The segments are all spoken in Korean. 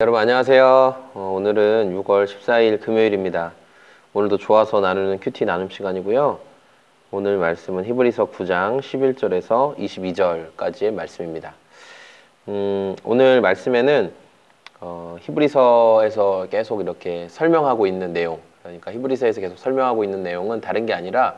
여러분 안녕하세요. 오늘은 6월 14일 금요일입니다. 오늘도 좋아서 나누는 큐티 나눔 시간이고요. 오늘 말씀은 히브리서 9장 11절에서 22절까지의 말씀입니다. 오늘 말씀에는 히브리서에서 계속 이렇게 설명하고 있는 내용, 그러니까 히브리서에서 계속 설명하고 있는 내용은 다른 게 아니라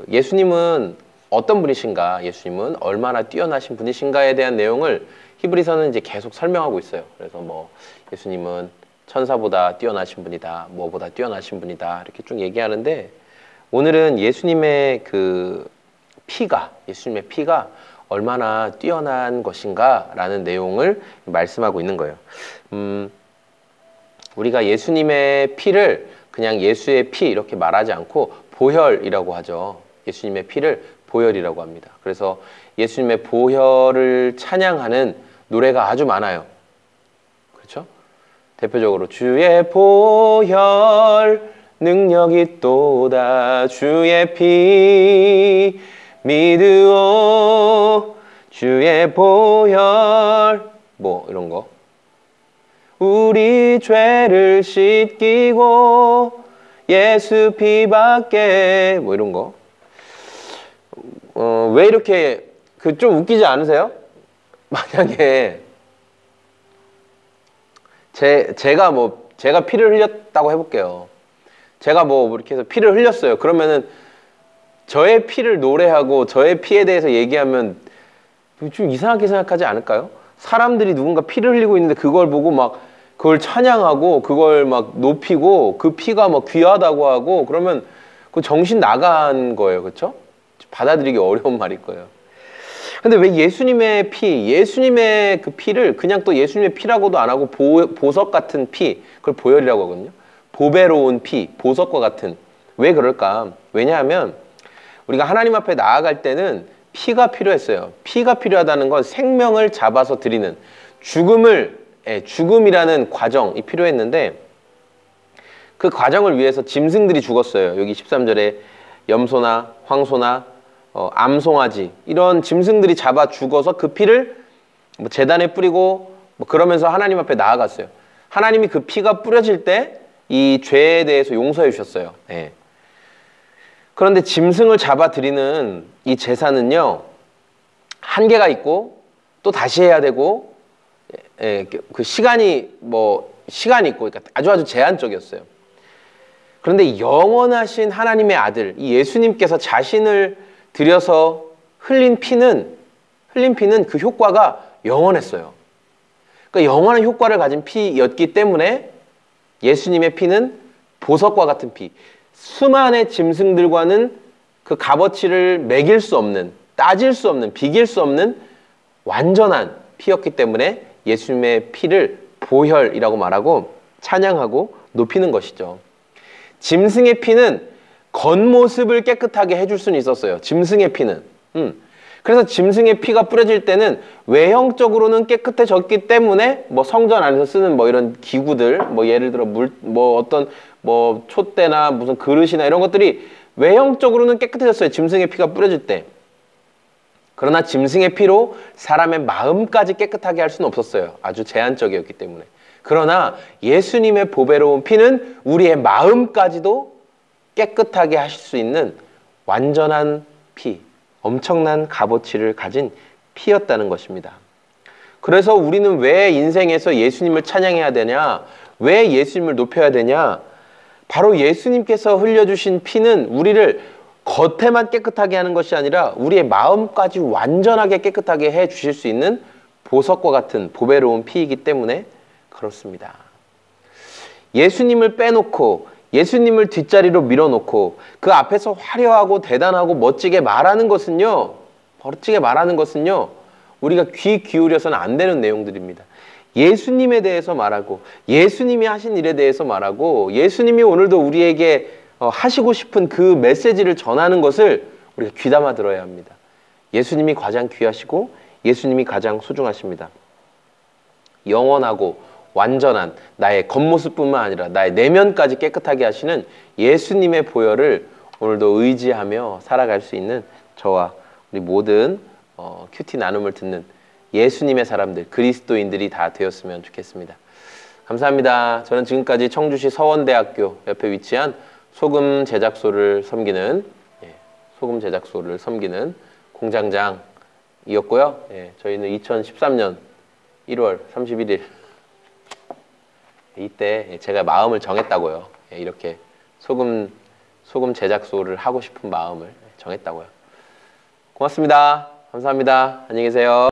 예수님은 어떤 분이신가, 예수님은 얼마나 뛰어나신 분이신가에 대한 내용을 히브리서는 이제 계속 설명하고 있어요. 그래서 예수님은 천사보다 뛰어나신 분이다, 뭐보다 뛰어나신 분이다, 이렇게 쭉 얘기하는데, 오늘은 예수님의 예수님의 피가 얼마나 뛰어난 것인가 라는 내용을 말씀하고 있는 거예요. 우리가 예수님의 피를 그냥 예수의 피 이렇게 말하지 않고 보혈이라고 하죠. 예수님의 피를 보혈이라고 합니다. 그래서 예수님의 보혈을 찬양하는 노래가 아주 많아요. 그렇죠? 대표적으로 주의 보혈 능력이 또다, 주의 피 믿으오, 주의 보혈, 이런 거. 우리 죄를 씻기고 예수 피밖에, 이런 거. 왜 이렇게 좀 웃기지 않으세요? 만약에 제가 피를 흘렸다고 해볼게요. 제가 이렇게 해서 피를 흘렸어요. 그러면은 저의 피를 노래하고 저의 피에 대해서 얘기하면 좀 이상하게 생각하지 않을까요? 사람들이 누군가 피를 흘리고 있는데 그걸 보고 그걸 찬양하고 그걸 높이고 그 피가 귀하다고 하고 그러면 그 정신 나간 거예요. 그렇죠? 받아들이기 어려운 말일 거예요. 근데 왜 예수님의 예수님의 그 피를 그냥 또 예수님의 피라고도 안 하고 보석 같은 피, 그걸 보혈이라고 하거든요. 보배로운 피, 보석과 같은. 왜 그럴까? 왜냐하면 우리가 하나님 앞에 나아갈 때는 피가 필요했어요. 피가 필요하다는 건 생명을 잡아서 드리는 죽음이라는 과정이 필요했는데, 그 과정을 위해서 짐승들이 죽었어요. 여기 13절에 염소나 황소나 암송아지, 이런 짐승들이 잡아 죽어서 그 피를 제단에 뿌리고 그러면서 하나님 앞에 나아갔어요. 하나님이 그 피가 뿌려질 때 이 죄에 대해서 용서해 주셨어요. 네. 그런데 짐승을 잡아 드리는 이 제사는요, 한계가 있고 또 다시 해야 되고, 그 시간이 있고, 그러니까 아주 제한적이었어요. 그런데 영원하신 하나님의 아들, 이 예수님께서 자신을 들여서 흘린 피는 그 효과가 영원했어요. 그러니까 영원한 효과를 가진 피였기 때문에 예수님의 피는 보석과 같은 피, 수많은 짐승들과는 그 값어치를 매길 수 없는, 따질 수 없는, 비길 수 없는 완전한 피였기 때문에 예수님의 피를 보혈이라고 말하고 찬양하고 높이는 것이죠. 짐승의 피는 겉모습을 깨끗하게 해줄 수는 있었어요. 짐승의 피는. 그래서 짐승의 피가 뿌려질 때는 외형적으로는 깨끗해졌기 때문에 성전 안에서 쓰는 이런 기구들, 예를 들어 어떤 촛대나 무슨 그릇이나 이런 것들이 외형적으로는 깨끗해졌어요. 짐승의 피가 뿌려질 때. 그러나 짐승의 피로 사람의 마음까지 깨끗하게 할 수는 없었어요. 아주 제한적이었기 때문에. 그러나 예수님의 보배로운 피는 우리의 마음까지도 깨끗하게 하실 수 있는 완전한 피, 엄청난 값어치를 가진 피였다는 것입니다. 그래서 우리는 왜 인생에서 예수님을 찬양해야 되냐? 왜 예수님을 높여야 되냐? 바로 예수님께서 흘려주신 피는 우리를 겉에만 깨끗하게 하는 것이 아니라 우리의 마음까지 완전하게 깨끗하게 해 주실 수 있는 보석과 같은 보배로운 피이기 때문에 그렇습니다. 예수님을 빼놓고 예수님을 뒷자리로 밀어놓고 그 앞에서 화려하고 대단하고 멋지게 말하는 것은요, 우리가 귀 기울여서는 안 되는 내용들입니다. 예수님에 대해서 말하고 예수님이 하신 일에 대해서 말하고 예수님이 오늘도 우리에게 하시고 싶은 그 메시지를 전하는 것을 우리가 귀담아 들어야 합니다. 예수님이 가장 귀하시고 예수님이 가장 소중하십니다. 영원하고 완전한 나의 겉모습뿐만 아니라 나의 내면까지 깨끗하게 하시는 예수님의 보혈을 오늘도 의지하며 살아갈 수 있는 저와 우리 모든 큐티 나눔을 듣는 예수님의 사람들, 그리스도인들이 다 되었으면 좋겠습니다. 감사합니다. 저는 지금까지 청주시 서원대학교 옆에 위치한 소금 제작소를 섬기는 공장장이었고요. 저희는 2013년 1월 31일 이때 제가 마음을 정했다고요. 이렇게 소금 제작소를 하고 싶은 마음을 정했다고요. 고맙습니다. 감사합니다. 안녕히 계세요.